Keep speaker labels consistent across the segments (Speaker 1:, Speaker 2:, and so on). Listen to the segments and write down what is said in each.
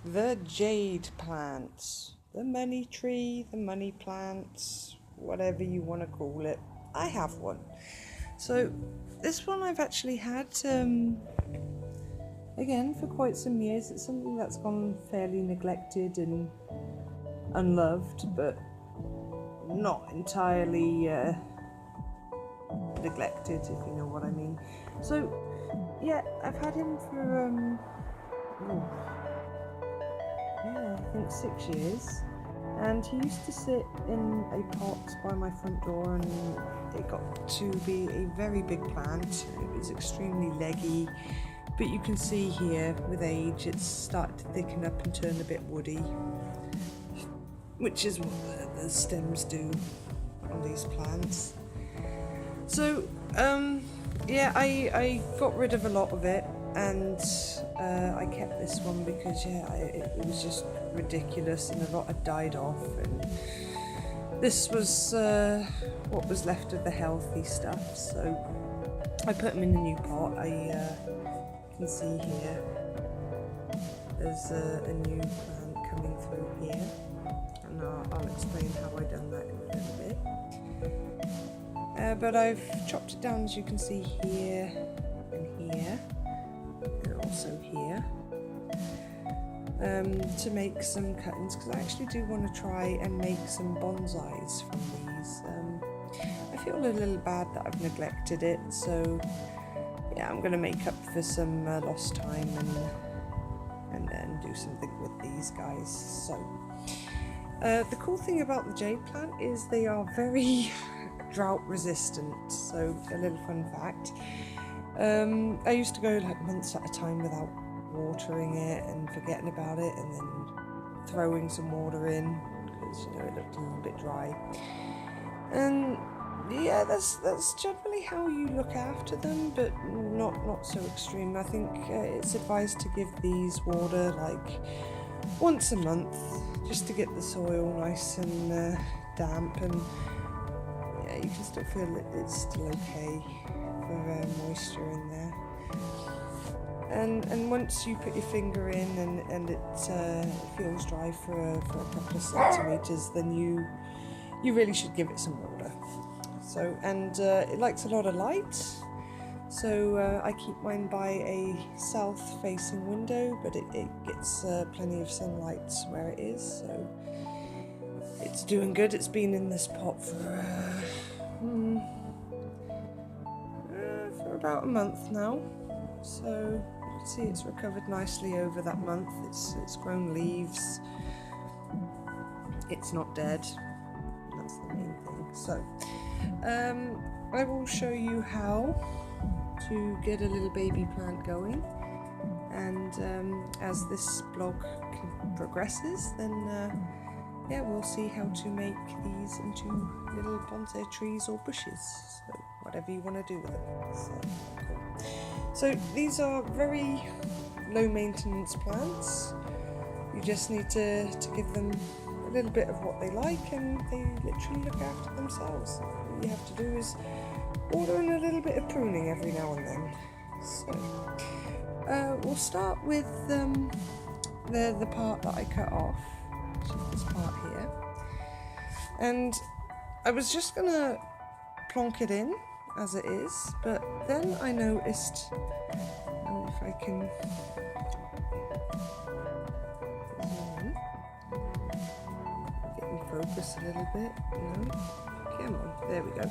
Speaker 1: The jade plant, the money tree, the money plant, whatever you want to call it. I have one. So this one I've actually had again for quite some years. It's something that's gone fairly neglected and unloved, but not entirely neglected, if you know what I mean. So yeah, I've had him for I think 6 years, and he used to sit in a pot by my front door, and it got to be a very big plant. It was extremely leggy, but you can see here with age it's started to thicken up and turn a bit woody, which is what the stems do on these plants. So yeah, I got rid of a lot of it, and I kept this one because it was just ridiculous, and a lot had died off, and this was what was left of the healthy stuff. So I put them in a new pot. I can see here there's a new plant coming through here, and I'll explain how I done that in a little bit. But I've chopped it down, as you can see, here and here, and also here, to make some cuttings, because I actually do want to try and make some bonsais from these. I feel a little bad that I've neglected it, so yeah, I'm going to make up for some lost time and then do something with these guys. So the cool thing about the jade plant is they are very drought resistant. So a little fun fact, I used to go like months at a time without watering it and forgetting about it, and then throwing some water in because it looked a little bit dry. And yeah, that's generally how you look after them, but not so extreme. I think it's advised to give these water like once a month, just to get the soil nice and damp, and you can still feel it's still okay for moisture in there. And once you put your finger in and it feels dry for a couple of centimeters, then you really should give it some water. So, and it likes a lot of light, so I keep mine by a south-facing window, but it gets plenty of sunlight where it is, so it's doing good. It's been in this pot for about a month now, so you can see it's recovered nicely over that month. It's grown leaves. It's not dead. That's the main thing. So I will show you how to get a little baby plant going, and as this blog progresses, then yeah, we'll see how to make these into little bonsai trees or bushes, so whatever you want to do with them. So, cool. So these are very low maintenance plants. You just need to give them a little bit of what they like, and they literally look after themselves. All you have to do is water and a little bit of pruning every now and then. So we'll start with the part that I cut off, which is this part here. And I was just gonna plonk it in as it is, but then I noticed, if I can get in focus a little bit. No, come on, there we go.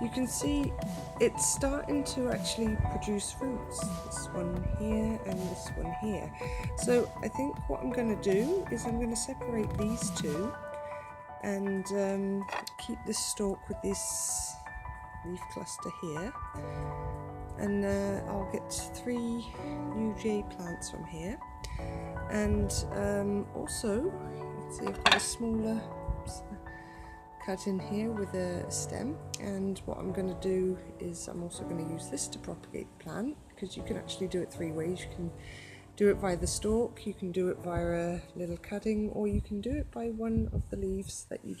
Speaker 1: You can see it's starting to actually produce fruits. This one here and this one here. So I think what I'm going to do is I'm going to separate these two and keep this stalk with this leaf cluster here. And I'll get 3 new jade plants from here. And also, you can see I've got a smaller cut in here with a stem, and what I'm going to do is I'm also going to use this to propagate the plant, because you can actually do it 3 ways. You can do it via the stalk, you can do it via a little cutting, or you can do it by one of the leaves that you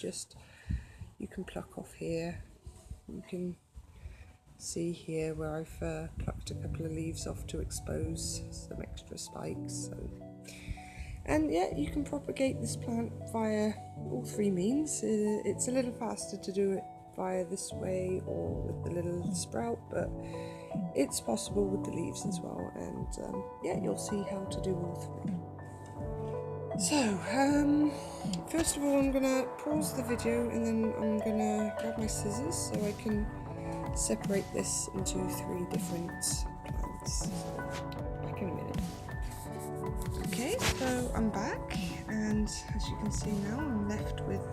Speaker 1: can pluck off here. You can see here where I've plucked a couple of leaves off to expose some extra spikes. So. And yeah, you can propagate this plant via all three means. It's a little faster to do it via this way or with the little sprout, but it's possible with the leaves as well. And yeah, you'll see how to do all three. So, first of all, I'm gonna pause the video and then I'm gonna grab my scissors so I can separate this into 3 different plants. So, back in a minute. Okay, so I'm back, and as you can see now, I'm left with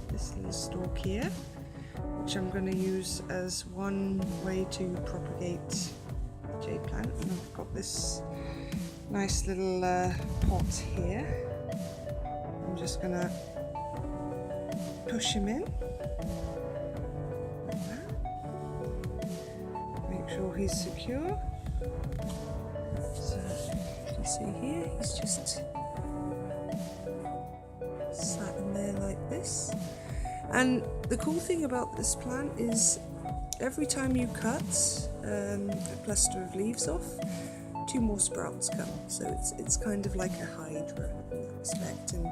Speaker 1: this little stalk here, which I'm going to use as one way to propagate jade plant. And I've got this nice little pot here. I'm just going to push him in like that. Make sure he's secure. So you can see here, he's just sat in there like this. And the cool thing about this plant is every time you cut a cluster of leaves off, 2 more sprouts come. So it's kind of like a hydra in that respect. And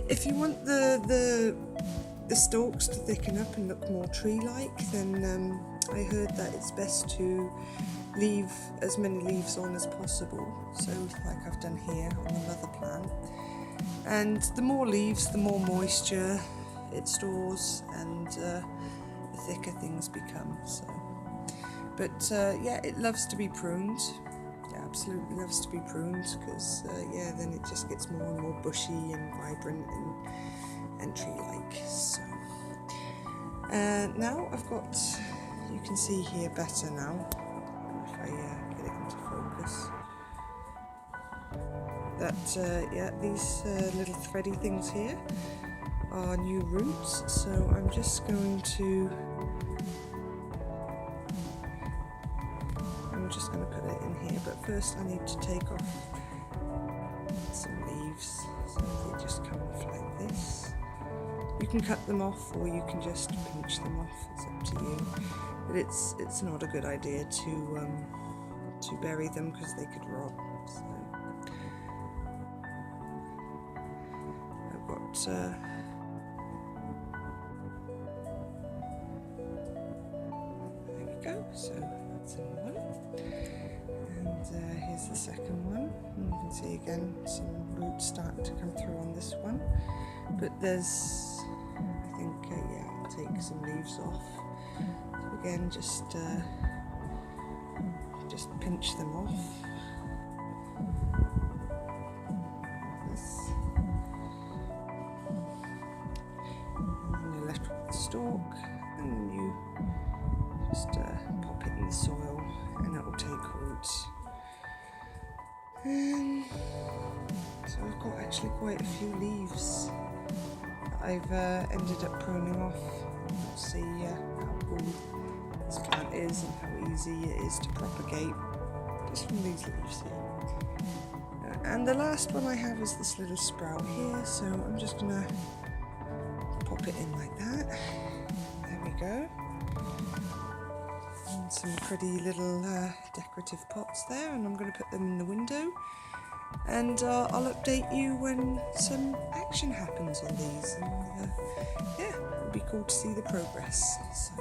Speaker 1: if you want the stalks to thicken up and look more tree-like, then I heard that it's best to leave as many leaves on as possible. So like I've done here on the mother plant. And the more leaves, the more moisture it stores, and the thicker things become. So, but yeah, it loves to be pruned. It absolutely loves to be pruned because yeah, then it just gets more and more bushy and vibrant and tree-like. So now I've got, you can see here better now if I get it into focus. That yeah, these little thready things here are new roots, so I'm just going to put it in here, but first I need to take off some leaves, so they just come off like this. You can cut them off or you can just pinch them off, it's up to you, but it's not a good idea to bury them because they could rot. So I've got so that's in one, and here's the second one, and you can see again some roots starting to come through on this one, but there's, I think, yeah, I'll take some leaves off. So again, just pinch them off. This. And then you're left with the stalk, and you just pop it in the soil and it will take root. So I've got actually quite a few leaves that I've ended up pruning off. You'll see how cool this plant is and how easy it is to propagate just from these leaves here. And the last one I have is this little sprout here, so I'm just going to pop it in like that. There we go. And some pretty little decorative pots there, and I'm going to put them in the window, and I'll update you when some action happens on these, and yeah, it'll be cool to see the progress. So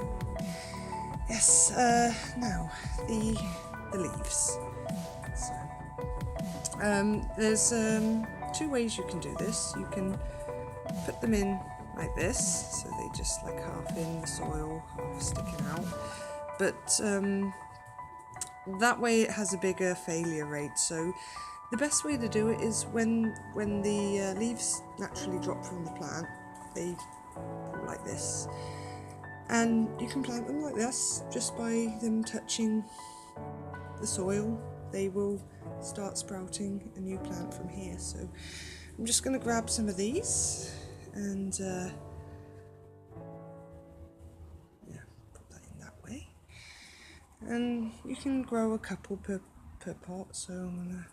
Speaker 1: yes, now the leaves. So there's 2 ways you can do this. You can put them in like this, so they just like half in the soil, half sticking out. But that way it has a bigger failure rate. So the best way to do it is when the leaves naturally drop from the plant, they go like this. And you can plant them like this just by them touching the soil. They will start sprouting a new plant from here. So I'm just going to grab some of these and and you can grow a couple per pot, so I'm gonna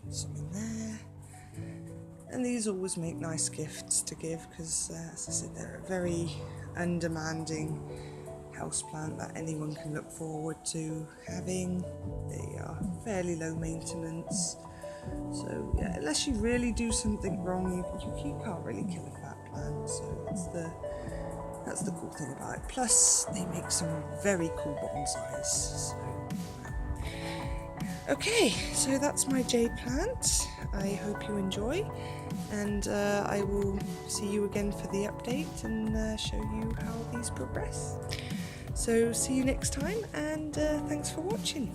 Speaker 1: put some in there. And these always make nice gifts to give because, as I said, they're a very undemanding houseplant that anyone can look forward to having. They are fairly low maintenance, unless you really do something wrong, you can't really kill a fat plant. So that's the cool thing about it. Plus, they make some very cool bonsais. So. Okay, so that's my jade plant. I hope you enjoy, and I will see you again for the update and show you how these progress. So see you next time, and thanks for watching.